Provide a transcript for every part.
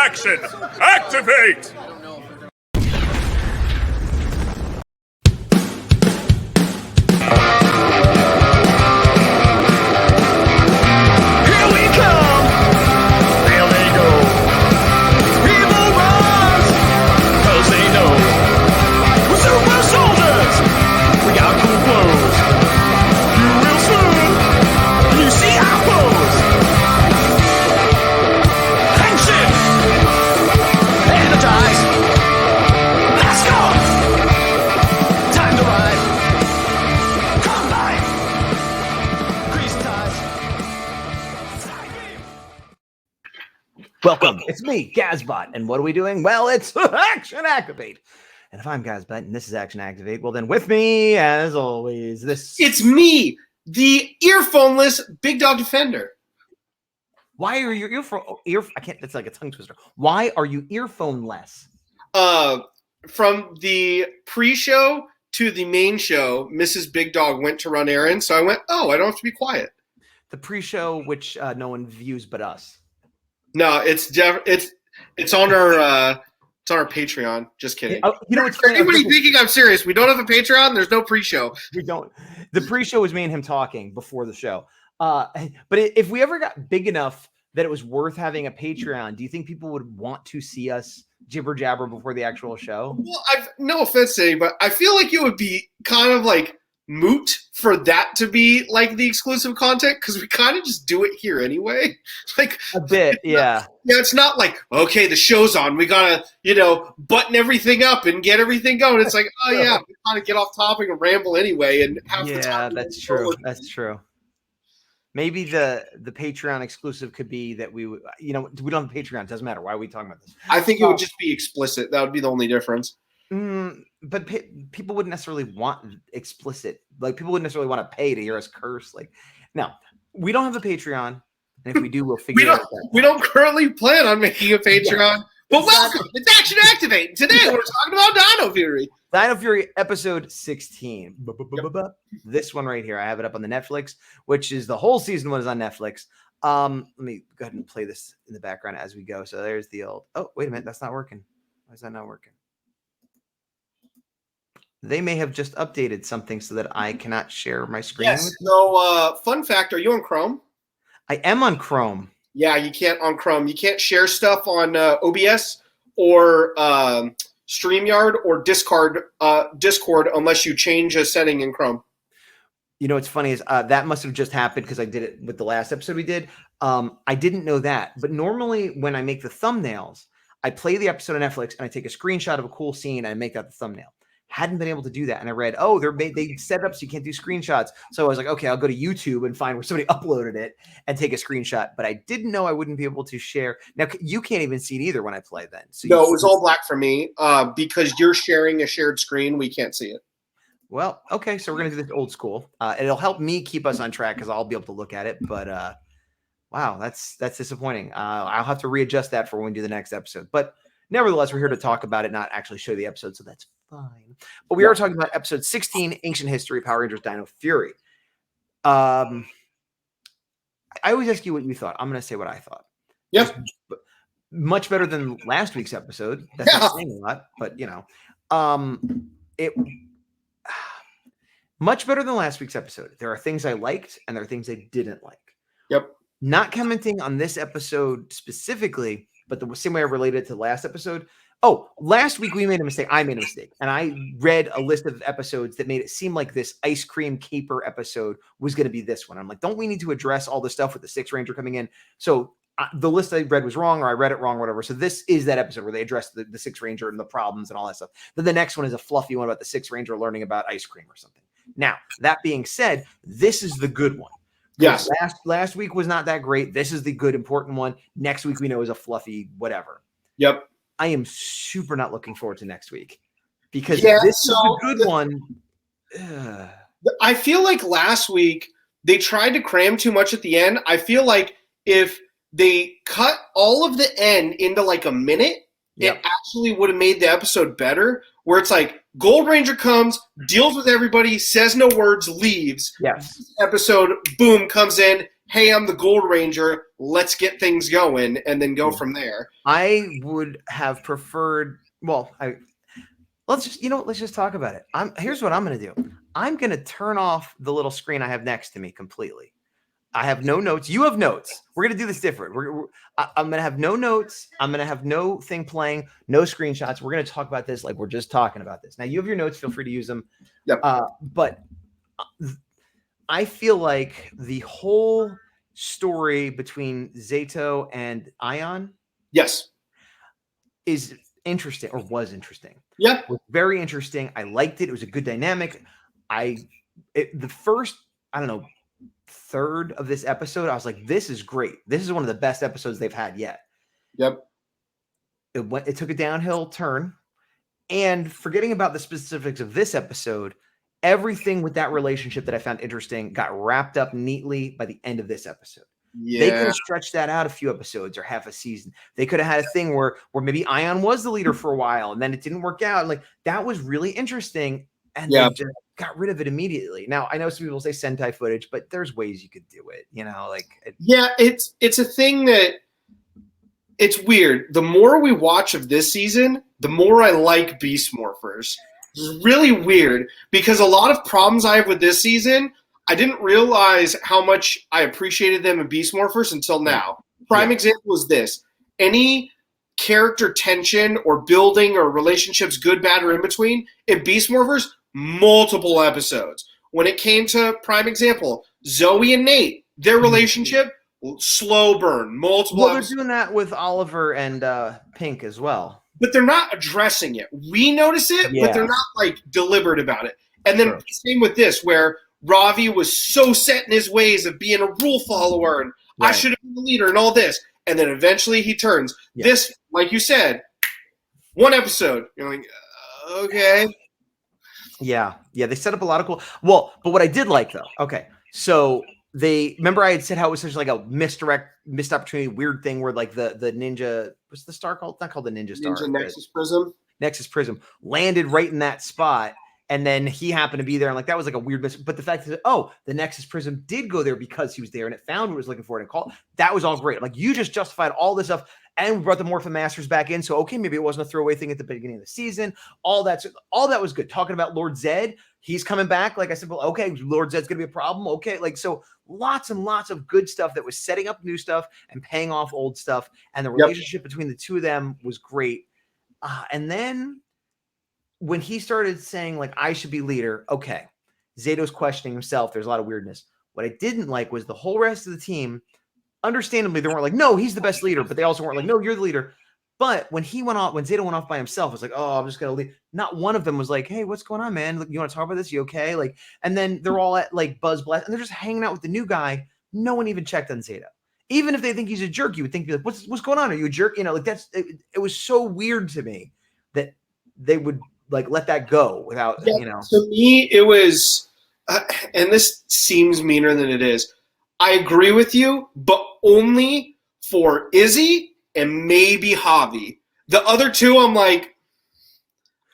Action! Activate! Welcome, it's me, Gazbot, and what are we doing? Well, it's Action Activate. And if I'm Gazbot and this is Action Activate, well then with me, as always, It's me, the earphoneless Big Dawg Defender. Why are your I can't, it's like a tongue twister. Why are you earphone-less? From the pre-show to the main show, Mrs. Big Dog went to run errands, so I went, oh, I don't have to be quiet. The pre-show, which no one views but us. No, it's on our Patreon. Just kidding. You know what's funny? Anybody thinking I'm serious? We don't have a Patreon. There's no pre-show. We don't. The pre-show was me and him talking before the show. But if we ever got big enough that it was worth having a Patreon, do you think people would want to see us jibber jabber before the actual show? Well, no offense to anybody, but I feel like it would be kind of like moot for that to be like the exclusive content because we kind of just do it here anyway. Like a bit, yeah. It's not like, okay, the show's on, we gotta, button everything up and get everything going. It's like, oh yeah, we kind of get off topic and ramble anyway. And that's true. That's true. Maybe the Patreon exclusive could be that we don't have a Patreon. It doesn't matter. Why are we talking about this? I think it would just be explicit. That would be the only difference. But people wouldn't necessarily want explicit. Like, people wouldn't necessarily want to pay to hear us curse. Like, no, we don't have a Patreon. And if we do, we'll figure it out. We don't currently plan on making a Patreon. Yeah. But welcome. It's Action Activate. Today we're talking about Dino Fury. Dino Fury episode 16. This one right here. I have it up on the Netflix, which is the whole season one is on Netflix. Let me go ahead and play this in the background as we go. So there's the old. Oh, wait a minute. That's not working. Why is that not working? They may have just updated something so that I cannot share my screen. Yes. So, fun fact: are you on Chrome? I am on Chrome. Yeah, you can't on Chrome. You can't share stuff on OBS or StreamYard or Discord unless you change a setting in Chrome. You know what's funny is that must have just happened because I did it with the last episode we did. I didn't know that, but normally when I make the thumbnails, I play the episode on Netflix and I take a screenshot of a cool scene and I make that the thumbnail. Hadn't been able to do that. And I read, they set up so you can't do screenshots. So I was like, okay, I'll go to YouTube and find where somebody uploaded it and take a screenshot. But I didn't know I wouldn't be able to share. Now, you can't even see it either when I play then. So no, it was all black for me because you're sharing a shared screen. We can't see it. Well, okay. So we're going to do this old school. It'll help me keep us on track because I'll be able to look at it. But wow, that's disappointing. I'll have to readjust that for when we do the next episode. But nevertheless, we're here to talk about it, not actually show the episode. So that's fine. But we are talking about episode 16, Ancient History, Power Rangers Dino Fury. I always ask you what you thought. I'm going to say what I thought. Yep. Much better than last week's episode. That's not saying a lot, but it much better than last week's episode. There are things I liked and there are things I didn't like. Yep. Not commenting on this episode specifically, but the same way I related it to the last episode. Oh, last week we made a mistake. I made a mistake. And I read a list of episodes that made it seem like this ice cream caper episode was going to be this one. I'm like, don't we need to address all the stuff with the Sixth Ranger coming in? So the list I read was wrong, or I read it wrong, or whatever. So this is that episode where they address the Sixth Ranger and the problems and all that stuff. Then the next one is a fluffy one about the Sixth Ranger learning about ice cream or something. Now, that being said, this is the good one. Yes. Last week was not that great. This is the good, important one. Next week we know is a fluffy whatever. Yep. I am super not looking forward to next week because this is the good one. I feel like last week they tried to cram too much at the end. I feel like if they cut all of the end into like a minute, it actually would have made the episode better. Where it's like Gold Ranger comes, deals with everybody, says no words, leaves. Yes. Episode, boom, comes in, hey, I'm the Gold Ranger, let's get things going, and then go from there. I would have preferred. Well, let's just talk about it. Here's what I'm going to do. I'm going to turn off the little screen I have next to me completely. I have no notes. You have notes. We're going to do this different. I'm going to have no notes. I'm going to have no thing playing, no screenshots. We're going to talk about this like we're just talking about this. Now, you have your notes. Feel free to use them. Yep. But I feel like the whole story between Zato and Ion is interesting, or was interesting. Yeah. It was very interesting. I liked it. It was a good dynamic. The first, I don't know, third of this episode, I was like, this is great. This is one of the best episodes they've had yet. Yep. It took a downhill turn, and forgetting about the specifics of this episode, everything with that relationship that I found interesting got wrapped up neatly by the end of this episode. Yeah. They could have stretched that out a few episodes or half a season. They could have had a thing where maybe Ion was the leader for a while and then it didn't work out. Like, that was really interesting. And they just got rid of it immediately. Now, I know some people say Sentai footage, but there's ways you could do it, it's a thing that it's weird. The more we watch of this season, the more I like Beast Morphers. It's really weird because a lot of problems I have with this season, I didn't realize how much I appreciated them in Beast Morphers until now. Prime example is this. Any character tension or building or relationships, good, bad, or in between, in Beast Morphers, multiple episodes. When it came to prime example, Zoe and Nate, their relationship, slow burn, multiple episodes. They're doing that with Oliver and Pink as well. But they're not addressing it. We notice it, but they're not like deliberate about it. And then same with this, where Ravi was so set in his ways of being a rule follower and I should have been the leader and all this. And then eventually he turns. This, like you said, one episode. You're like, okay. Yeah, they set up a lot of cool. Well, but what I did like though, so remember I had said how it was such like a missed opportunity, weird thing where like the ninja, what's the star called? Not called the Ninja Star. Nexus Prism landed right in that spot, and then he happened to be there, and like that was like a weird miss. But the fact that the Nexus Prism did go there because he was there, and it found what it was looking for, and it called. That was all great. Like, you just justified all this stuff. And we brought the Morphomasters back in. So, okay, maybe it wasn't a throwaway thing at the beginning of the season. All that was good. Talking about Lord Zed, he's coming back. Like I said, well, okay, Lord Zed's going to be a problem. Okay, like, so lots and lots of good stuff that was setting up new stuff and paying off old stuff. And the relationship between the two of them was great. And then when he started saying, like, I should be leader, okay, Zato's questioning himself. There's a lot of weirdness. What I didn't like was the whole rest of the team. Understandably, they weren't like, no, he's the best leader, but they also weren't like, no, you're the leader. But when Zato went off by himself, it was like, oh, I'm just gonna leave. Not one of them was like, hey, what's going on, man? Like, you want to talk about this? You okay? Like, and then they're all at like Buzz Blast, and they're just hanging out with the new guy. No one even checked on Zato. Even if they think he's a jerk, you would think, like, what's going on? Are you a jerk? Like, it was so weird to me that they would like let that go without, To me, it was, and this seems meaner than it is. I agree with you, but only for Izzy and maybe Javi. The other two, I'm like,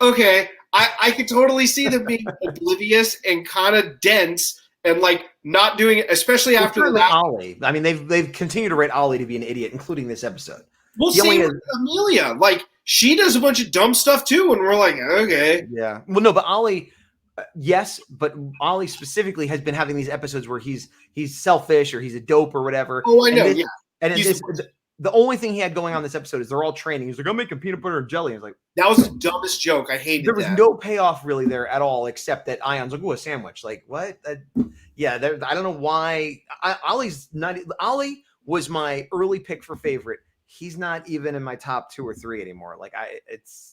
okay, I could totally see them being oblivious and kind of dense and like not doing it, especially after the last. Ollie. I mean, they've continued to rate Ollie to be an idiot, including this episode. Well, same with Amelia. Like, she does a bunch of dumb stuff too, and we're like, okay. Yeah. Well, no, but Ollie. Yes, but Ollie specifically has been having these episodes where he's selfish or he's a dope or whatever. Oh, I know. And the only thing he had going on this episode is they're all training. He's like, I'm making peanut butter and jelly. I was like, that was the dumbest joke. I hated that. There was no payoff really there at all, except that Ion's like, oh, a sandwich. Like, what? I don't know why. Ollie was my early pick for favorite. He's not even in my top 2 or 3 anymore. Like,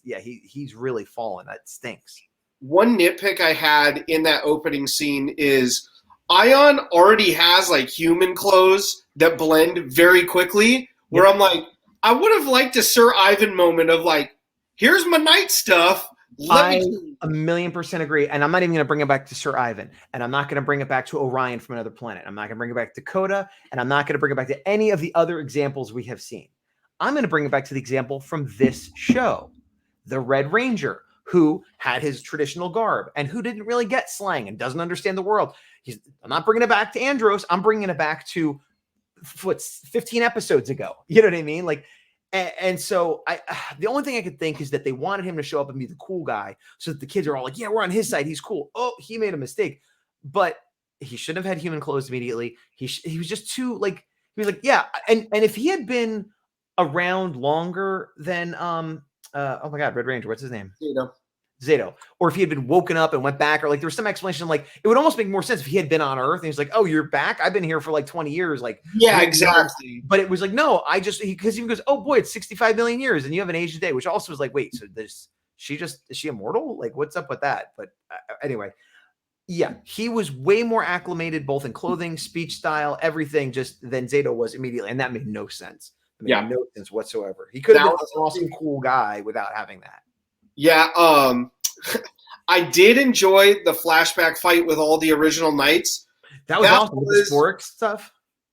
he's really fallen. That stinks. One nitpick I had in that opening scene is Ion already has like human clothes that blend very quickly, where I'm like, I would have liked a Sir Ivan moment of like, here's my night stuff. I 1,000,000% agree. And I'm not even going to bring it back to Sir Ivan. And I'm not going to bring it back to Orion from Another Planet. I'm not going to bring it back to Dakota. And I'm not going to bring it back to any of the other examples we have seen. I'm going to bring it back to the example from this show, the Red Ranger, who had his traditional garb and who didn't really get slang and doesn't understand the world. I'm not bringing it back to Andros. I'm bringing it back to 15 episodes ago. You know what I mean? Like, and so the only thing I could think is that they wanted him to show up and be the cool guy so that the kids are all like, yeah, we're on his side. He's cool. Oh, he made a mistake. But he shouldn't have had human clothes immediately. He was just too like, he was like, yeah. And if he had been around longer than, oh my God, Red Ranger, what's his name? Zato. Or if he had been woken up and went back, or like there was some explanation, like it would almost make more sense if he had been on Earth and he's like, oh, you're back? I've been here for like 20 years. Like, yeah, exactly. But it was like, no, because he goes, oh boy, it's 65 million years and you haven't aged a day, which also was like, wait, so is she immortal? Like, what's up with that? But anyway, yeah, he was way more acclimated, both in clothing, speech style, everything, just than Zato was immediately. And that made no sense. It made no sense whatsoever. He could have been an awesome, cool guy without having that. Yeah, I did enjoy the flashback fight with all the original Knights. That was awesome. With the spork stuff.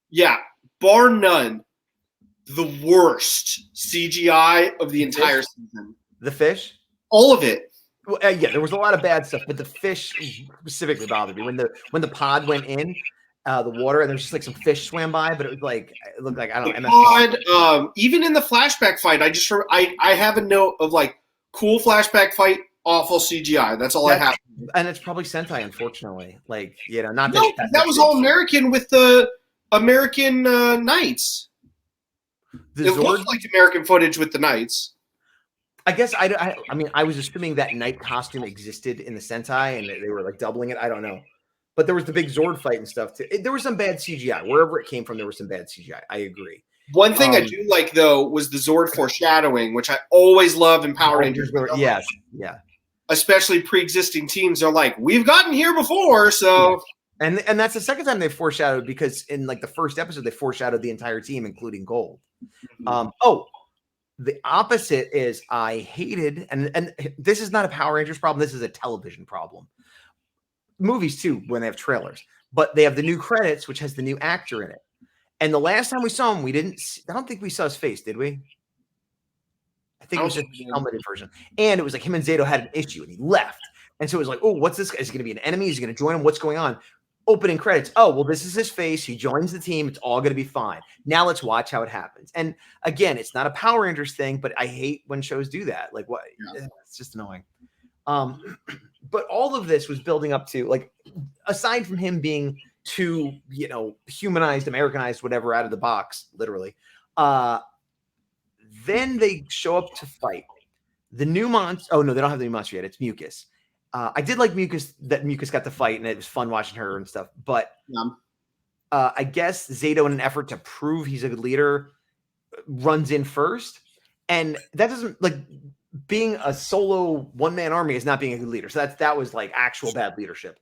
Yeah, bar none, the worst CGI of the entire season. The fish? All of it. Well, yeah, there was a lot of bad stuff, but the fish specifically bothered me. When the pod went in the water and there was just like some fish swam by, but it looked like, I don't know. Even in the flashback fight, I have a note of like cool flashback fight, awful CGI. That's all I have. And it's probably Sentai, unfortunately. Like, you know, not no, that was all American with the American Knights. It looked like American footage with the Knights. I guess I mean, I was assuming that Knight costume existed in the Sentai and they were like doubling it. I don't know. But there was the big Zord fight and stuff too. There was some bad CGI. Wherever it came from, there was some bad CGI. I agree. One thing I do like, though, was the Zord foreshadowing, which I always love in Power Rangers. Yes, yeah. Especially pre-existing teams are like, we've gotten here before, so. Yeah. And that's the second time they foreshadowed, because in like the first episode, they foreshadowed the entire team, including Gold. The opposite is I hated, and this is not a Power Rangers problem. This is a television problem. Movies too, when they have trailers, but they have the new credits, which has the new actor in it. And the last time we saw him, I don't think we saw his face, did we? I think it was just the helmeted version. And it was like him and Zato had an issue and he left. And so it was like, oh, what's this guy? Is he going to be an enemy? Is he going to join him? What's going on? Opening credits. Oh, well, this is his face. He joins the team. It's all going to be fine. Now let's watch how it happens. And again, it's not a Power Rangers thing, but I hate when shows do that. Like, what? Yeah. It's just annoying. But all of this was building up to, like, aside from him being too, you know, humanized, Americanized, whatever, out of the box, literally. Then they show up to fight. The new monster. Oh, no, they don't have the new monster yet. It's Mucus. I did like Mucus, that Mucus got to fight, and it was fun watching her and stuff. But I guess Zato, in an effort to prove he's a good leader, runs in first. And that doesn't, like, being a solo one-man army is not being a good leader. So that was like actual bad leadership.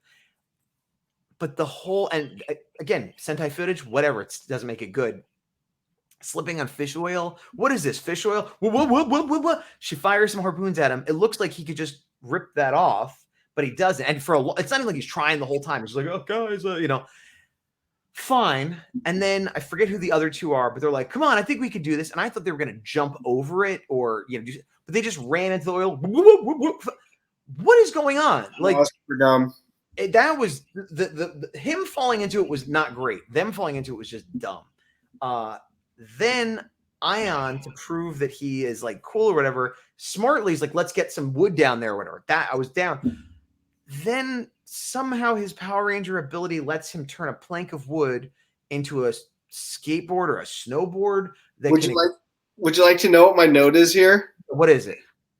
But the whole, and again, Sentai footage, whatever, it doesn't make it good. Slipping on fish oil. What is this? Fish oil? What? She fires some harpoons at him. It looks like he could just rip that off, but he doesn't. And for it's not even like he's trying the whole time. He's like, oh, guys, you know, fine. And then I forget who the other two are, but they're like, come on, I think we could do this. And I thought they were going to jump over it or, you know, but they just ran into the oil. What is going on? Like, super dumb. That was the him falling into it was not great. Them falling into it was just dumb. Then Ion, to prove that he is like cool or whatever, smartly he's like, let's get some wood down there or whatever. That I was down. Then somehow his Power Ranger ability lets him turn a plank of wood into a skateboard or a snowboard. Would you like to know what my note is here? What is it?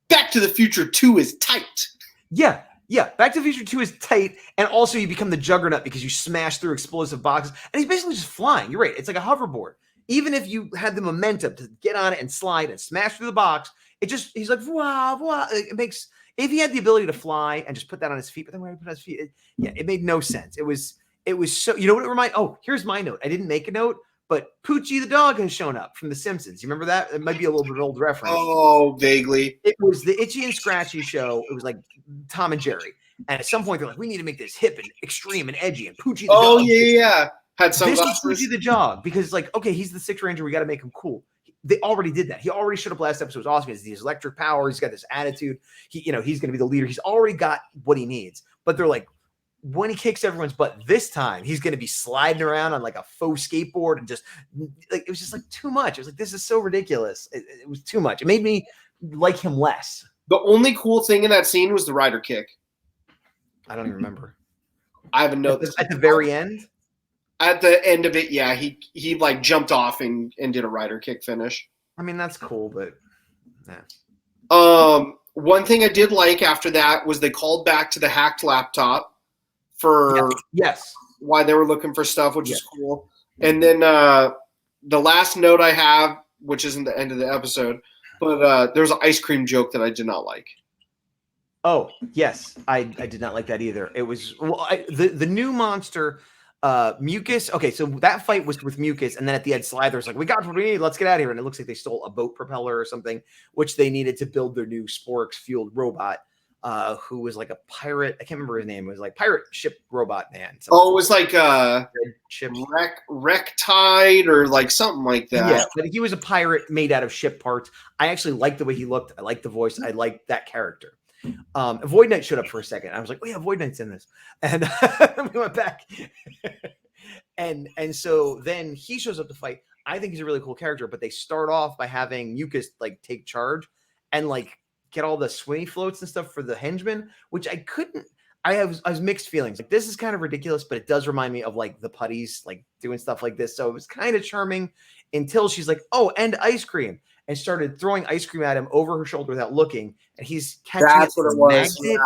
Back to the Future 2 is tight. Yeah. Back to the Future 2 is tight, and also you become the Juggernaut because you smash through explosive boxes, and he's basically just flying. You're right. It's like a hoverboard. Even if you had the momentum to get on it and slide and smash through the box, he's like, wow. It makes, if he had the ability to fly and just put that on his feet, but then when he put it on his feet, it made no sense. It was so, you know what it reminded? Oh, here's my note. I didn't make a note, but Poochie the dog has shown up from The Simpsons. You remember that? It might be a little bit of an old reference. Oh, vaguely. It was the Itchy and Scratchy show. It was like Tom and Jerry. And at some point, they're like, we need to make this hip and extreme and edgy. And Poochie the dog. Oh, yeah. This is Poochie the dog, because it's like, okay, he's the Sixth Ranger. We got to make him cool. They already did that. He already showed up last episode. It was awesome. He has these electric powers. He's got this attitude. He's going to be the leader. He's already got what he needs. But they're like, when he kicks everyone's butt this time, he's going to be sliding around on like a faux skateboard and just like, it was just like too much. It was like, this is so ridiculous. It was too much. It made me like him less. The only cool thing in that scene was the rider kick. I don't even remember. I have a note. At the very end? At the end of it, yeah, he like jumped off and did a rider kick finish. I mean, that's cool, but yeah. One thing I did like after that was they called back to the hacked laptop for why they were looking for stuff, which is cool. And then the last note I have, which isn't the end of the episode, but there's an ice cream joke that I did not like. Oh, yes. I did not like that either. It was the new monster, Mucus. Okay, so that fight was with Mucus, and then at the end, Slither's like, we got what we need, let's get out of here. And it looks like they stole a boat propeller or something, which they needed to build their new Sporix-fueled robot, who was like a pirate. I can't remember his name. It was like pirate ship robot man. Oh, it was like Rectide or like something like that. Yeah, but he was a pirate made out of ship parts. I actually liked the way he looked. I liked the voice. I liked that character. Void Knight showed up for a second. I was like, oh yeah, Void Knight's in this. And we went back. and so then he shows up to fight. I think he's a really cool character, but they start off by having Mucus like take charge and like get all the swingy floats and stuff for the henchmen, which I was mixed feelings. Like, this is kind of ridiculous, but it does remind me of like the putties, like doing stuff like this. So it was kind of charming until she's like, oh, and ice cream. And started throwing ice cream at him over her shoulder without looking. And he's catching That's what it was. Yeah.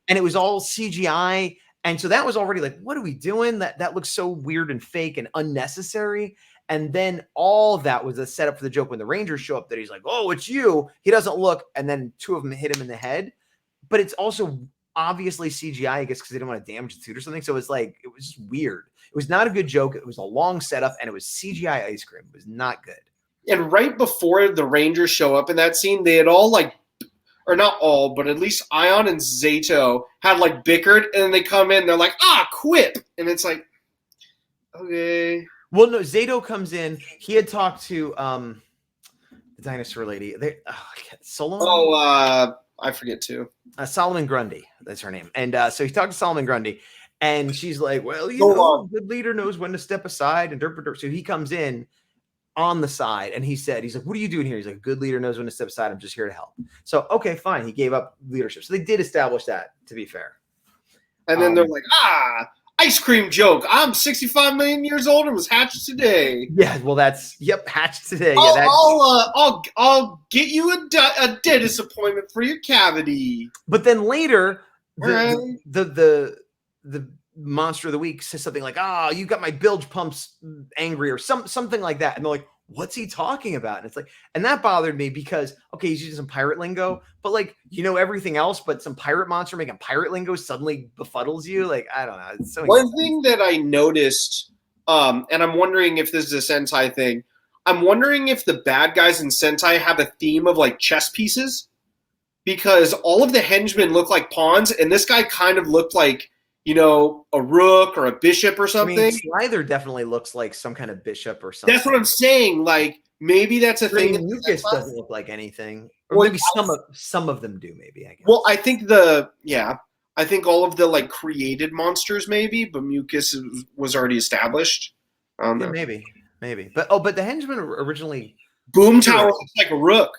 And it was all CGI. And so that was already like, what are we doing? That looks so weird and fake and unnecessary. And then all of that was a setup for the joke when the Rangers show up that he's like, oh, it's you. He doesn't look. And then two of them hit him in the head. But it's also obviously CGI, I guess, because they didn't want to damage the suit or something. So it's like, it was just weird. It was not a good joke. It was a long setup, and it was CGI ice cream. It was not good. And right before the Rangers show up in that scene, they had all like, or not all, but at least Ion and Zato had like bickered, and then they come in, they're like, quip. And it's like, okay. Well, no, Zato comes in. He had talked to the dinosaur lady. Solomon? Oh, I forget too. Solomon Grundy. That's her name. And so he talked to Solomon Grundy, and she's like, well, you know, a good leader knows when to step aside. And so he comes in on the side, and he's like, what are you doing here? He's like, a good leader knows when to step aside. I'm just here to help. So, okay, fine. He gave up leadership. So they did establish that, to be fair. And then they're like, ice cream joke. I'm 65 million years old and was hatched today. Yeah, well, hatched today. I'll get you a dentist appointment for your cavity. But then later, the monster of the week says something like, you got my bilge pumps angry, or something like that. And they're like, what's he talking about? And it's like, and that bothered me because, okay, he's using some pirate lingo, but like, you know, everything else, but some pirate monster making pirate lingo suddenly befuddles you. Like, I don't know. It's so one thing that I noticed, and I'm wondering if this is a Sentai thing. I'm wondering if the bad guys in Sentai have a theme of like chess pieces, because all of the henchmen look like pawns, and this guy kind of looked like, you know, a rook or a bishop or something. I mean, Slither definitely looks like some kind of bishop or something. That's what I'm saying. Like, maybe that's a thing. Mucus doesn't look like anything. Or maybe some of them do, maybe, I guess. Well, I think I think all of the like created monsters maybe, but Mucus was already established. Maybe. But the henchmen originally Boom Tower looks like a rook.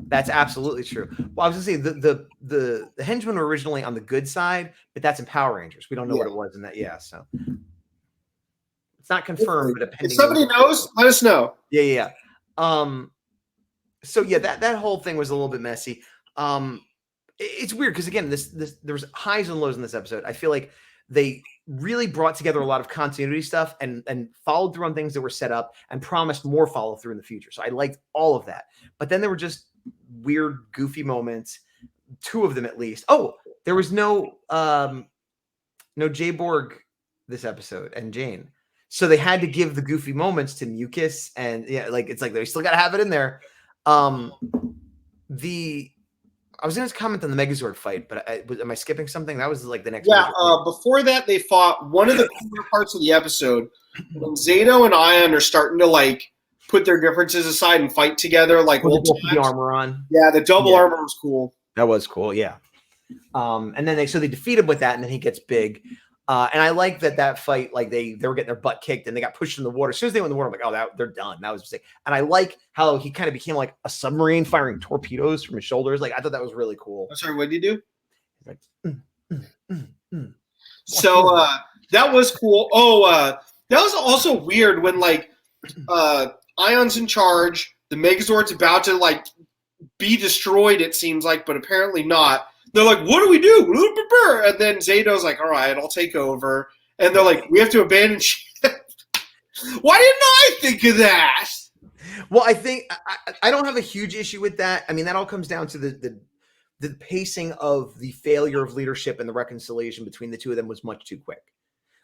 That's absolutely true. Well, I was gonna say the henchmen were originally on the good side, but that's in Power Rangers. We don't know what it was in that. Yeah, so it's not confirmed. But if somebody knows, let us know. Yeah. So yeah, that whole thing was a little bit messy. It's weird because again, this there was highs and lows in this episode. I feel like they really brought together a lot of continuity stuff and followed through on things that were set up and promised more follow through in the future. So I liked all of that. But then there were just weird, goofy moments, two of them at least. Oh, there was no Jay Borg this episode and Jane. So they had to give the goofy moments to Mucus, and like it's like they still gotta have it in there. I was going to comment on the Megazord fight, but am I skipping something? That was like the next. Yeah, before that, they fought one of the cooler parts of the episode when Zato and Ion are starting to like put their differences aside and fight together like old times. The armor on. Yeah, the double armor was cool. That was cool, yeah. And then they defeat him with that, and then he gets big. And I like that fight, like they were getting their butt kicked and they got pushed in the water. As soon as they went in the water, I'm like, oh, they're done. That was a mistake. And I like how he kind of became like a submarine firing torpedoes from his shoulders. Like I thought that was really cool. I'm sorry, what did you do? He's like, So that was cool. Oh, that was also weird when like Ion's in charge, the Megazord's about to like be destroyed, it seems like, but apparently not. They're like, what do we do? And then Zato's like, all right, I'll take over. And they're like, we have to abandon ship. Why didn't I think of that? Well, I think I don't have a huge issue with that. I mean, that all comes down to the pacing of the failure of leadership and the reconciliation between the two of them was much too quick.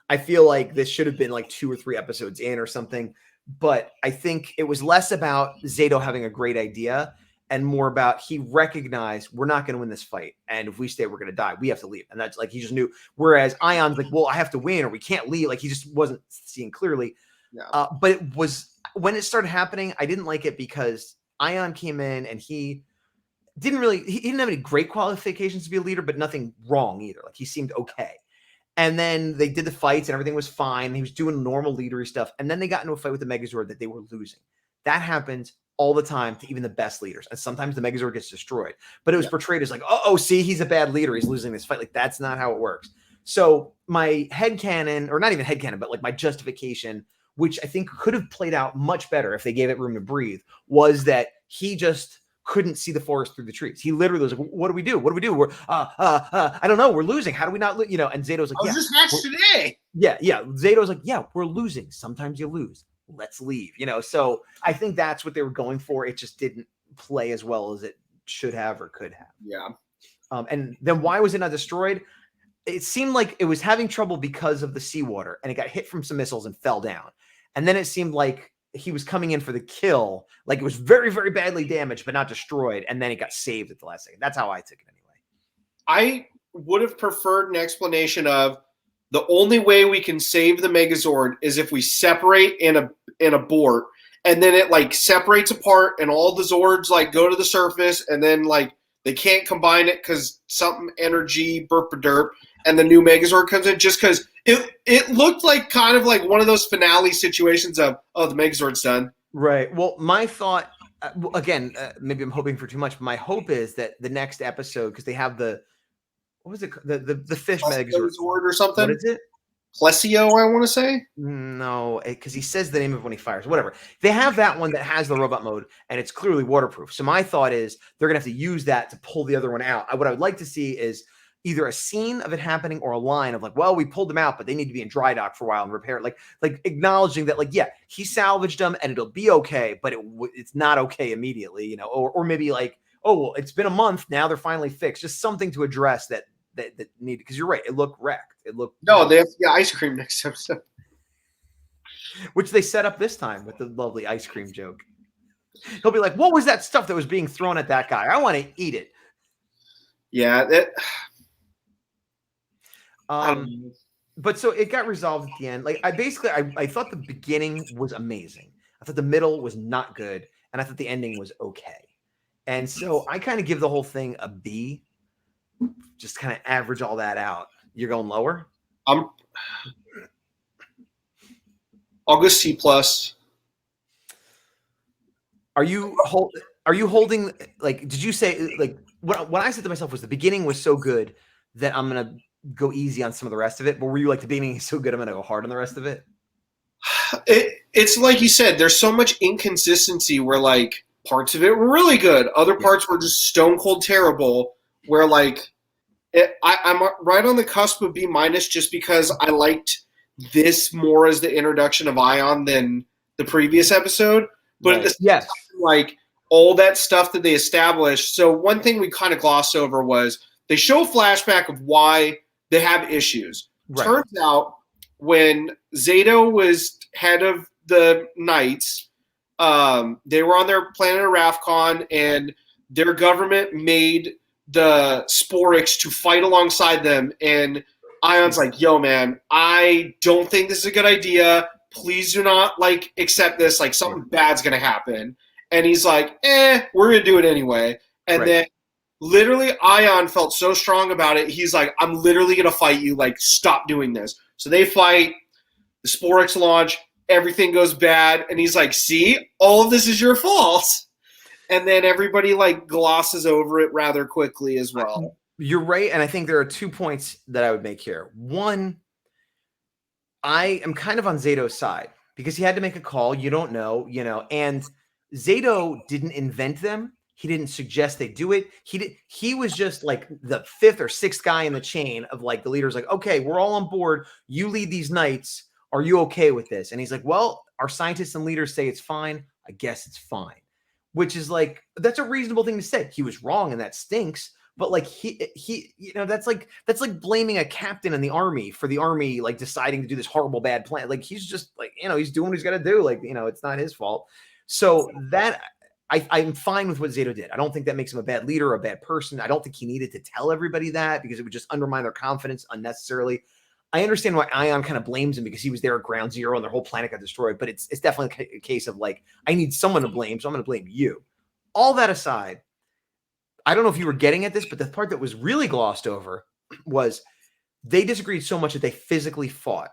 I feel like this should have been like 2 or 3 episodes in or something. But I think it was less about Zato having a great idea and more about he recognized we're not going to win this fight. And if we stay, we're going to die. We have to leave. And that's like, he just knew. Whereas Ion's like, well, I have to win or we can't leave. Like he just wasn't seeing clearly. Yeah. But it was when it started happening, I didn't like it because Ion came in and he didn't have any great qualifications to be a leader, but nothing wrong either. Like he seemed okay. And then they did the fights and everything was fine. He was doing normal leadery stuff. And then they got into a fight with the Megazord that they were losing. That happens all the time to even the best leaders. And sometimes the Megazord gets destroyed. But it was portrayed as like, oh, see, he's a bad leader. He's losing this fight. Like, that's not how it works. So my headcanon, or not even headcanon, but like my justification, which I think could have played out much better if they gave it room to breathe, was that he just couldn't see the forest through the trees. He literally was like, what do we do? What do we do? We're, I don't know. We're losing. How do we not, and Zato's like, I was just matched today. Yeah. Zato's like, yeah, we're losing. Sometimes you lose. Let's leave, So I think that's what they were going for. It just didn't play as well as it should have or could have. Yeah. And then why was it not destroyed? It seemed like it was having trouble because of the seawater and it got hit from some missiles and fell down. And then it seemed like he was coming in for the kill. Like it was very, very badly damaged, but not destroyed. And then it got saved at the last second. That's how I took it anyway. I would have preferred an explanation of the only way we can save the Megazord is if we separate and abort, and then it like separates apart and all the Zords like go to the surface and then like they can't combine it because something energy burp derp and the new Megazord comes in just because it looked like kind of like one of those finale situations of, oh, the Megazord's done. Right. Well, my thought, again, maybe I'm hoping for too much, but my hope is that the next episode, because they have what was it? The fish Megazord or something? What is it? Plesio, I want to say. No, because he says the name of when he fires. Whatever. They have that one that has the robot mode, and it's clearly waterproof. So my thought is they're going to have to use that to pull the other one out. What I would like to see is either a scene of it happening or a line of like, well, we pulled them out, but they need to be in dry dock for a while and repair it. Like acknowledging that, like, yeah, he salvaged them and it'll be okay, but it's not okay immediately, or maybe like, oh, well, it's been a month now, they're finally fixed. Just something to address that needed, because you're right, it looked wrecked. They have ice cream next episode, which they set up this time with the lovely ice cream joke. He'll be like, what was that stuff that was being thrown at that guy? I want to eat it. Yeah, but so it got resolved at the end. Like I thought the beginning was amazing. I thought the middle was not good, and I thought the ending was okay. And so I kind of give the whole thing a B. Just kind of average all that out. You're going lower? I'll go C+. Are you holding, like, did you say, like, what I said to myself was the beginning was so good that I'm going to go easy on some of the rest of it, but were you like, the beginning is so good I'm going to go hard on the rest of it? It's like you said, there's so much inconsistency where like parts of it were really good, other parts were just stone cold terrible, where like I'm right on the cusp of B- just because I liked this more as the introduction of Ion than the previous episode. But at the same time, like all that stuff that they established. So one thing we kind of glossed over was they show a flashback of why they have issues. Right. Turns out when Zato was head of the Knights, they were on their planet Arafcon, and their government made the Sporix to fight alongside them. And Ion's like, yo, man, I don't think this is a good idea. Please do not like accept this. Like something bad's going to happen. And he's like, we're going to do it anyway. And then literally Ion felt so strong about it. He's like, I'm literally going to fight you. Like, stop doing this. So they fight. The Sporix launch. Everything goes bad. And he's like, see, all of this is your fault. And then everybody like glosses over it rather quickly as well. You're right. And I think there are 2 points that I would make here. One, I am kind of on Zato's side because he had to make a call. You don't know, and Zato didn't invent them. He didn't suggest they do it. He was just like the 5th or 6th guy in the chain of like the leaders like, okay, we're all on board. You lead these knights. Are you okay with this? And he's like, well, our scientists and leaders say it's fine. I guess it's fine, which is like, that's a reasonable thing to say. He was wrong and that stinks. But like he, that's like blaming a captain in the army for the army, like deciding to do this horrible bad plan. Like he's just like, he's doing what he's got to do. Like, it's not his fault. So that I'm fine with what Zato did. I don't think that makes him a bad leader or a bad person. I don't think he needed to tell everybody that because it would just undermine their confidence unnecessarily. I understand why Ion kind of blames him because he was there at ground zero and their whole planet got destroyed. But it's definitely a case of like, I need someone to blame. So I'm going to blame you. All that aside, I don't know if you were getting at this, but the part that was really glossed over was they disagreed so much that they physically fought.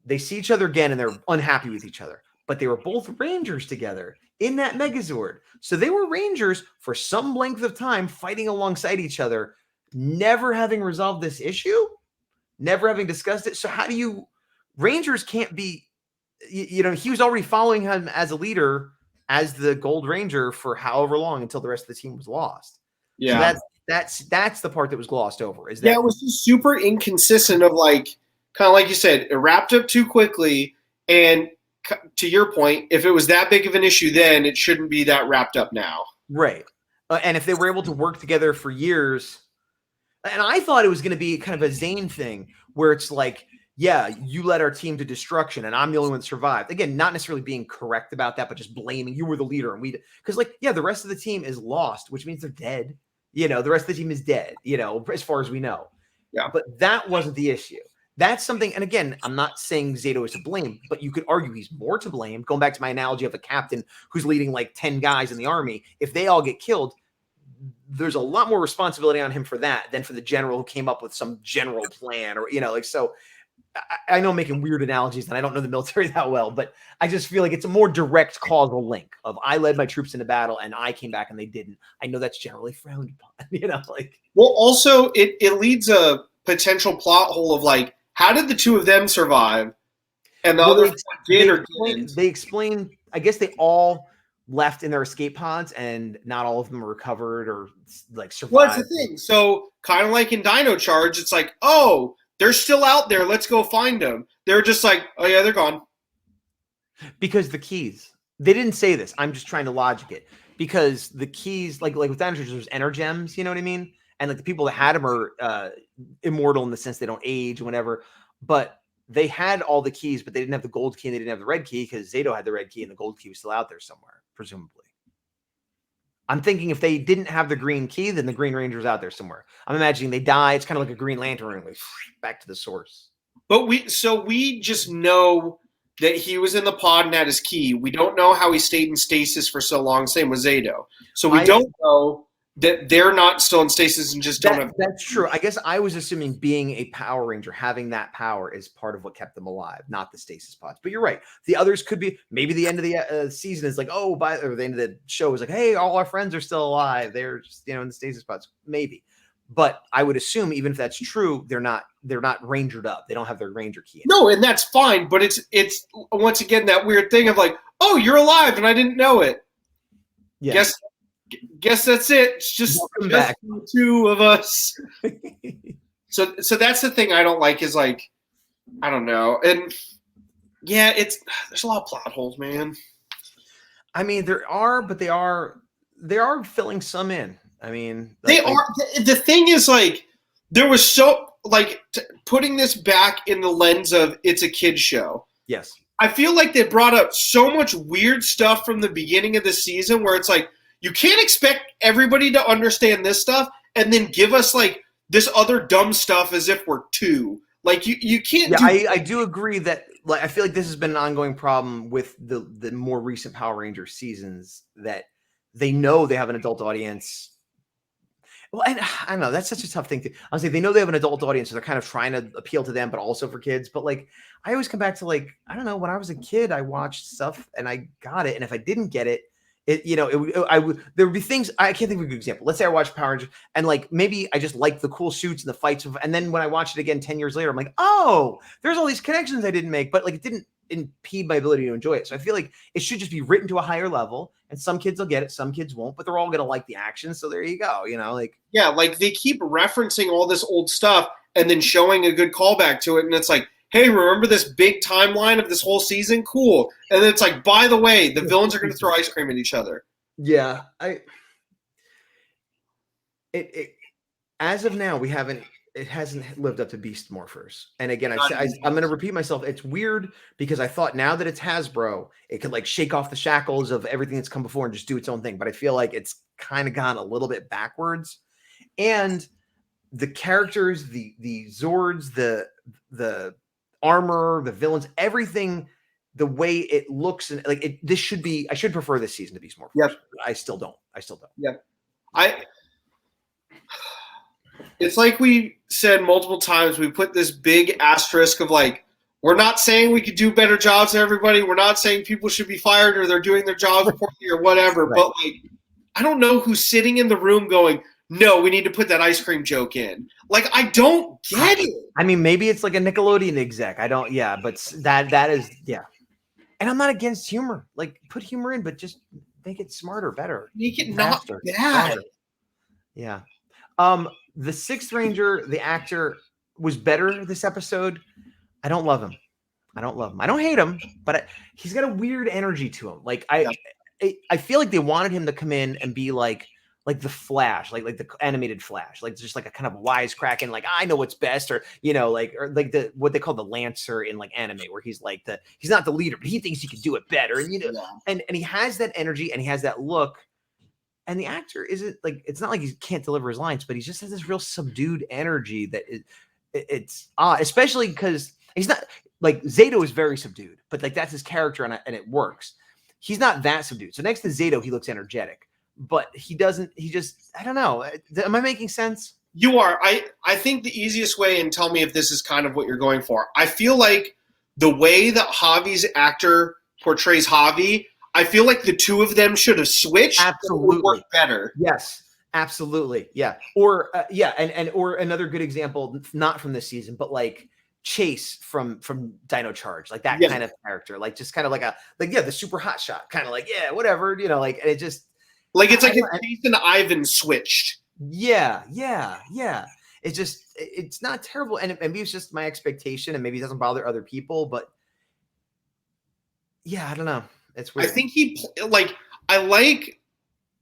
They see each other again and they're unhappy with each other, but they were both Rangers together in that Megazord. So they were Rangers for some length of time fighting alongside each other, never having resolved this issue, never having discussed it. So how do you, Rangers can't be, he was already following him as a leader as the Gold Ranger for however long until the rest of the team was lost. Yeah. So that's the part that was glossed over. Is that it was just super inconsistent of like, kind of like you said, it wrapped up too quickly. And to your point, if it was that big of an issue then, it shouldn't be that wrapped up now. Right. And if they were able to work together for years, and I thought it was going to be kind of a Zane thing where it's like, yeah, you led our team to destruction and I'm the only one that survived. Again, not necessarily being correct about that, but just blaming you were the leader. And because like, yeah, the rest of the team is lost, which means they're dead. The rest of the team is dead, as far as we know. Yeah. But that wasn't the issue. That's something. And again, I'm not saying Zato is to blame, but you could argue he's more to blame. Going back to my analogy of a captain who's leading like 10 guys in the army. If they all get killed, there's a lot more responsibility on him for that than for the general who came up with some general plan or, so I know I'm making weird analogies and I don't know the military that well, but I just feel like it's a more direct causal link of I led my troops into battle and I came back and they didn't. I know that's generally frowned upon, Well, also it leads a potential plot hole of like, how did the two of them survive? And the other did or didn't? They explain, I guess they all left in their escape pods and not all of them were recovered or like survived. Well, that's the thing. So kind of like in Dino Charge, it's like, oh, they're still out there. Let's go find them. They're just like, oh, yeah, they're gone. Because the keys, they didn't say this. I'm just trying to logic it. Because the keys, like with Dino Charge, there's energems, you know what I mean? And like the people that had them are immortal in the sense they don't age or whatever. But they had all the keys, but they didn't have the gold key and they didn't have the red key because Zato had the red key and the gold key was still out there somewhere, presumably. I'm thinking if they didn't have the green key, then the Green Ranger's out there somewhere. I'm imagining they die. It's kind of like a Green Lantern, like back to the source. But we just know that he was in the pod and had his key. We don't know how he stayed in stasis for so long. Same with Zato. So we don't know that they're not still in stasis and just don't have. That's true. I guess I was assuming being a Power Ranger, having that power is part of what kept them alive, not the stasis pods. But you're right. The others could be maybe the end of the season is like, or the end of the show is like, hey, all our friends are still alive. They're just in the stasis pods. Maybe. But I would assume even if that's true, they're not rangered up. They don't have their Ranger key. No, and that's fine. But it's once again that weird thing of like, oh, you're alive and I didn't know it. Yeah. Guess that's it. It's just the two of us. So that's the thing I don't like is like, I don't know. And yeah, there's a lot of plot holes, man. I mean, there are, but they are filling some in. I mean, they are. The thing is like, there was so like putting this back in the lens of it's a kid's show. Yes. I feel like they brought up so much weird stuff from the beginning of the season where it's like, you can't expect everybody to understand this stuff and then give us like this other dumb stuff as if we're two. Like you can't. Yeah, I do agree that like I feel like this has been an ongoing problem with the more recent Power Ranger seasons that they know they have an adult audience. Well, and I don't know. That's such a tough thing to. I was like, they know they have an adult audience, so they're kind of trying to appeal to them, but also for kids. But like, I always come back to like, I don't know. When I was a kid, I watched stuff and I got it, and if I didn't get it, there would be things I can't think of a good example. Let's say I watched Power Rangers, and like maybe I just liked the cool suits and the fights, and then when I watched it again 10 years later, I'm like, oh, there's all these connections I didn't make, but like it didn't impede my ability to enjoy it. So I feel like it should just be written to a higher level, and some kids will get it, some kids won't, but they're all gonna like the action. So there you go. Like yeah, like they keep referencing all this old stuff and then showing a good callback to it, and it's like, hey, remember this big timeline of this whole season? Cool. And then it's like, by the way, the villains are going to throw ice cream at each other. Yeah, as of now, it hasn't lived up to Beast Morphers. And again, I'm going to repeat myself. It's weird because I thought now that it's Hasbro, it could like shake off the shackles of everything that's come before and just do its own thing. But I feel like it's kind of gone a little bit backwards. And the characters, the Zords, the armor, the villains, everything, the way it looks, and like I should prefer this season to Beast Morphers. Yep. I still don't. Yep. It's like we said multiple times, we put this big asterisk of like, we're not saying we could do better jobs than everybody. We're not saying people should be fired or they're doing their jobs poorly or whatever. Right. But like, I don't know who's sitting in the room going, no, we need to put that ice cream joke in. Like, I don't get it. I mean, maybe it's like a Nickelodeon exec. But that is, yeah. And I'm not against humor. Like, put humor in, but just make it smarter, better. Make it faster, not bad. Yeah. The Sixth Ranger, the actor, was better this episode. I don't love him. I don't hate him, but he's got a weird energy to him. Like, I feel like they wanted him to come in and be like the Flash, like the animated Flash, like just like a kind of wisecracking, like I know what's best, or like what they call the Lancer in like anime, where he's like he's not the leader, but he thinks he can do it better, and and he has that energy and he has that look, and the actor isn't like, it's not like he can't deliver his lines, but he just has this real subdued energy that it's especially because he's not like Zato is very subdued, but like that's his character and it works. He's not that subdued. So next to Zato, he looks energetic. But he just, I don't know. Am I making sense? You are. I think the easiest way, and tell me if this is kind of what you're going for. I feel like the way that Javi's actor portrays Javi, I feel like the two of them should have switched. Absolutely. It would work better. Yes, absolutely. Yeah. Or, or another good example, not from this season, but like Chase from Dino Charge, like that kind of character, like just kind of like the super hot shot, kind of like, yeah, whatever, like, and it just, like it's like if Chase and Ivan switched. Yeah. It's not terrible, and maybe it's just my expectation, and maybe it doesn't bother other people. But yeah, I don't know. It's weird. I think I like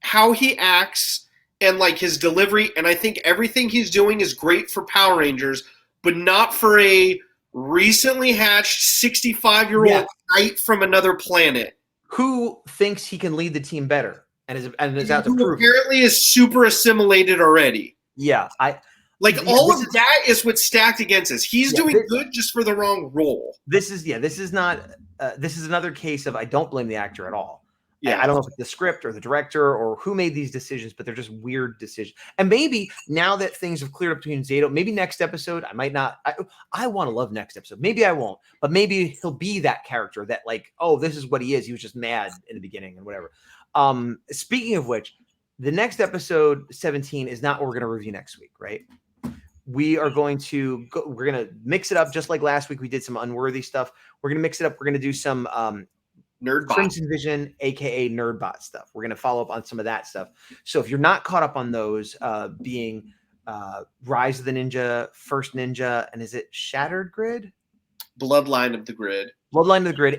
how he acts and like his delivery, and I think everything he's doing is great for Power Rangers, but not for a recently hatched 65-year-old knight from another planet who thinks he can lead the team better. And is out to prove. Apparently is super assimilated already. Yeah, all of that is what's stacked against us. He's doing good just for the wrong role. This is another case of I don't blame the actor at all. Yeah, I don't know if it's the script or the director or who made these decisions, but they're just weird decisions. And maybe now that things have cleared up between Zato, maybe next episode I might not. I want to love next episode. Maybe I won't, but maybe he'll be that character that like, oh, this is what he is. He was just mad in the beginning and whatever. Speaking of which, the next episode 17 is not what we're going to review next week, right? We are going to we're going to mix it up just like last week. We did some unworthy stuff. We're going to mix it up. We're going to do some Nerdbot Crimson Vision, aka Nerdbot stuff. We're going to follow up on some of that stuff. So if you're not caught up on those, being Rise of the Ninja, First Ninja, and is it Shattered Grid? Bloodline of the Grid,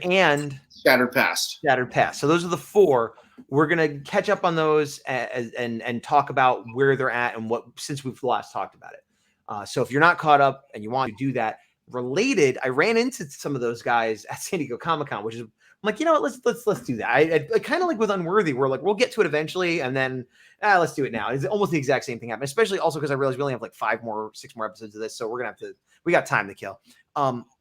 and Shattered Past. So those are the four. We're going to catch up on those and talk about where they're at and what, since we've last talked about it. So if you're not caught up and you want to do that, related, I ran into some of those guys at San Diego Comic-Con, which is, I'm like, you know what, let's do that. I kind of like with Unworthy, we're like, we'll get to it eventually, and then let's do it now. It's almost the exact same thing happened, especially also because I realized we only have like 6 more episodes of this, so we got time to kill.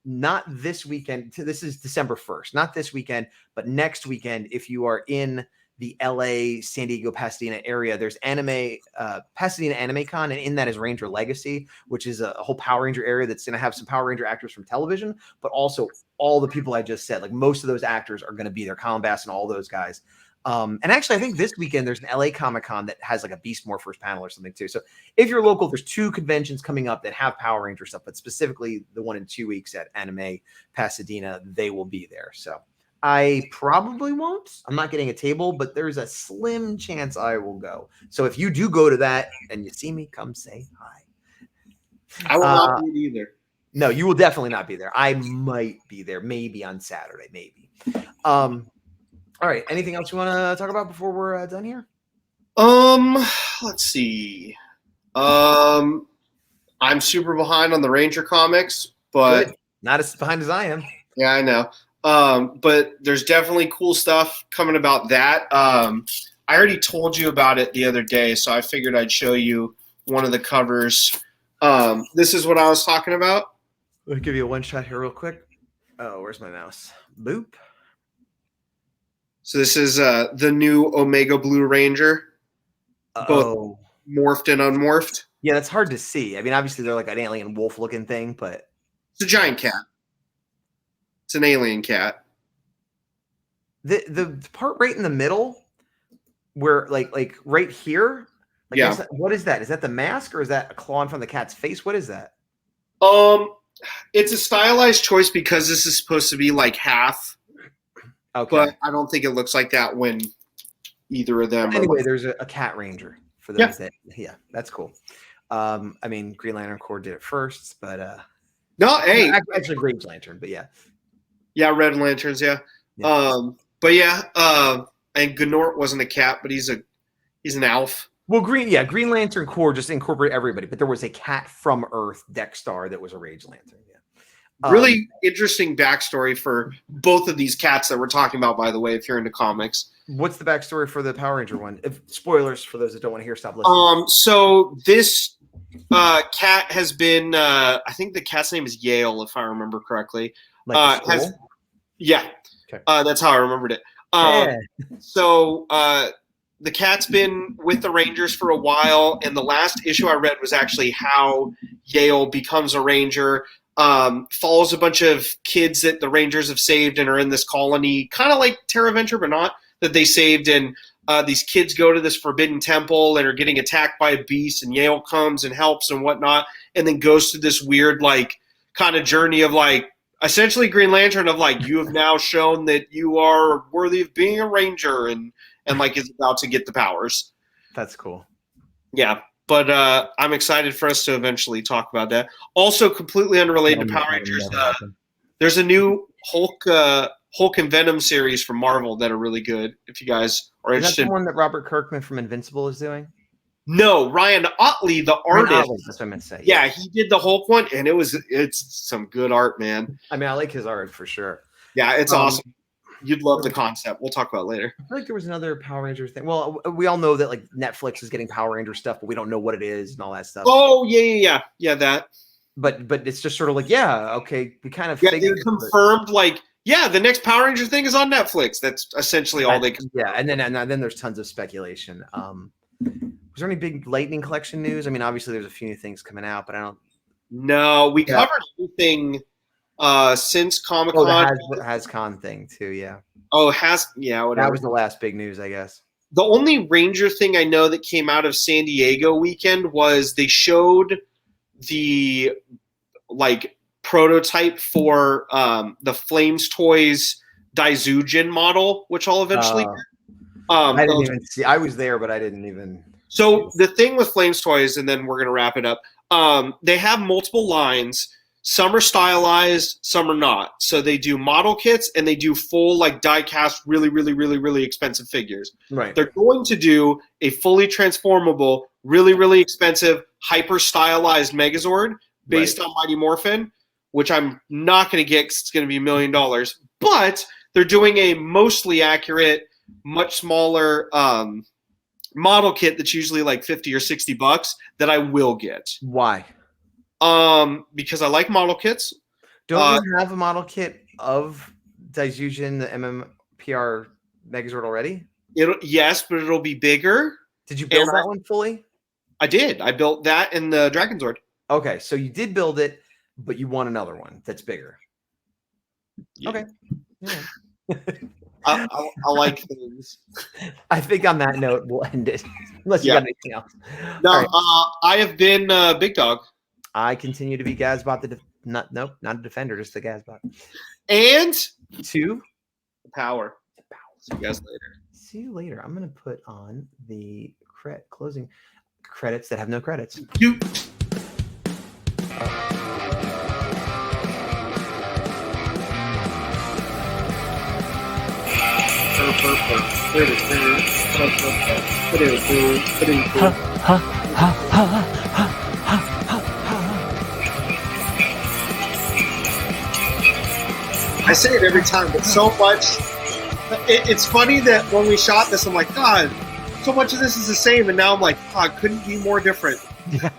Not this weekend. This is December 1st, not this weekend, but next weekend. If you are in the LA, San Diego, Pasadena area, there's Pasadena Anime Con, and in that is Ranger Legacy, which is a whole Power Ranger area that's going to have some Power Ranger actors from television, but also all the people I just said. Like most of those actors are going to be there, Colin Bass and all those guys. And actually, I think this weekend there's an LA Comic Con that has like a Beast Morphers panel or something too. So if you're local, there's 2 conventions coming up that have Power Ranger stuff, but specifically the one in 2 weeks at Anime Pasadena, they will be there. So I probably won't. I'm not getting a table, but there's a slim chance I will go. So if you do go to that and you see me, come say hi. I will not be either. No, you will definitely not be there. I might be there, maybe on Saturday, maybe. All right. Anything else you want to talk about before we're done here? Let's see. I'm super behind on the Ranger comics, but Good. Not as behind as I am. Yeah, I know. But there's definitely cool stuff coming about that. I already told you about it the other day, so I figured I'd show you one of the covers. This is what I was talking about. Let me give you a one shot here real quick. Oh, where's my mouse? Boop. So this is the new Omega Blue Ranger. Both morphed and unmorphed. Yeah, that's hard to see. I mean, obviously they're like an alien wolf looking thing, but it's a giant cat. It's an alien cat. The part right in the middle, where like right here, like yeah. What is that? Is that the mask or is that a claw in front of the cat's face? What is that? It's a stylized choice because this is supposed to be like half. Okay. But I don't think it looks like that when either of them. Anyway, there's a cat ranger for those that. Yeah, that's cool. I mean, Green Lantern Corps did it first, but no, hey, actually, Green Lantern, but yeah. Yeah, Red Lanterns, yeah. But yeah, and Gnort wasn't a cat, but he's an elf. Well, Green Lantern Corps just incorporate everybody, but there was a cat from Earth, Dexstar, that was a Rage Lantern. Yeah. Really interesting backstory for both of these cats that we're talking about, by the way, if you're into comics. What's the backstory for the Power Ranger one? Spoilers for those that don't want to hear, stop listening. So this cat has been, I think the cat's name is Yale, if I remember correctly. Like yeah. Okay. That's how I remembered it. So the cat's been with the Rangers for a while, and the last issue I read was actually how Yale becomes a Ranger, follows a bunch of kids that the Rangers have saved and are in this colony, kind of like Terra Venture, but not, that they saved, and these kids go to this forbidden temple and are getting attacked by a beast, and Yale comes and helps and whatnot, and then goes through this weird like kind of journey of like, essentially Green Lantern of like, you have now shown that you are worthy of being a Ranger, and like is about to get the powers. That's cool. Yeah, but I'm excited for us to eventually talk about that. Also, completely unrelated to Power Rangers, there's a new Hulk and Venom series from Marvel that are really good. If you guys are interested, is that the one that Robert Kirkman from Invincible is doing? No, Ryan Otley, the artist. That's what I meant to say. Yeah, he did the Hulk one, and it's some good art, man. I mean, I like his art for sure. Yeah, it's awesome. You'd love the concept. We'll talk about it later. I feel like there was another Power Ranger thing. Well, we all know that like Netflix is getting Power Ranger stuff, but we don't know what it is and all that stuff. Oh, yeah, that. But it's just sort of like, yeah, okay, we kind of figured. They confirmed like, yeah, the next Power Ranger thing is on Netflix. That's essentially all they. Yeah, and then there's tons of speculation. Was there any big Lightning Collection news? I mean, obviously there's a few new things coming out, but I don't. No, we covered everything since Comic-Con. Oh, the HasCon thing too, yeah. Oh, whatever. That was the last big news, I guess. The only Ranger thing I know that came out of San Diego weekend was they showed the like prototype for the Flames Toys Daizujin model, which I'll eventually I didn't even see. I was there, but I didn't even. So the thing with Flames Toys, and then we're going to wrap it up, they have multiple lines. Some are stylized, some are not. So they do model kits and they do full like die-cast, really, really, really, really expensive figures. Right. They're going to do a fully transformable, really, really expensive, hyper-stylized Megazord based on Mighty Morphin, which I'm not going to get because it's going to be $1 million. But they're doing a mostly accurate, much smaller model kit that's usually like $50 or $60 that I will get. Why? Because I like model kits. Don't you have a model kit of Daizujin, the MMPR Megazord already? Yes, but it'll be bigger. Did you build And that one fully? I did. I built that and the Dragon Zord. Okay, so you did build it, but you want another one that's bigger. Yeah. Okay. Yeah. I like things. I think on that note, we'll end it. Unless you got anything else. No, All right. I have been Big Dog. I continue to be Gazbot. Not a defender, just the Gazbot. And 2. Power. See you guys later. See you later. I'm going to put on the closing credits that have no credits. You. I say it every time, but so much. It's funny that when we shot this, I'm like, God, so much of this is the same, and now I'm like, God, couldn't be more different. Yeah.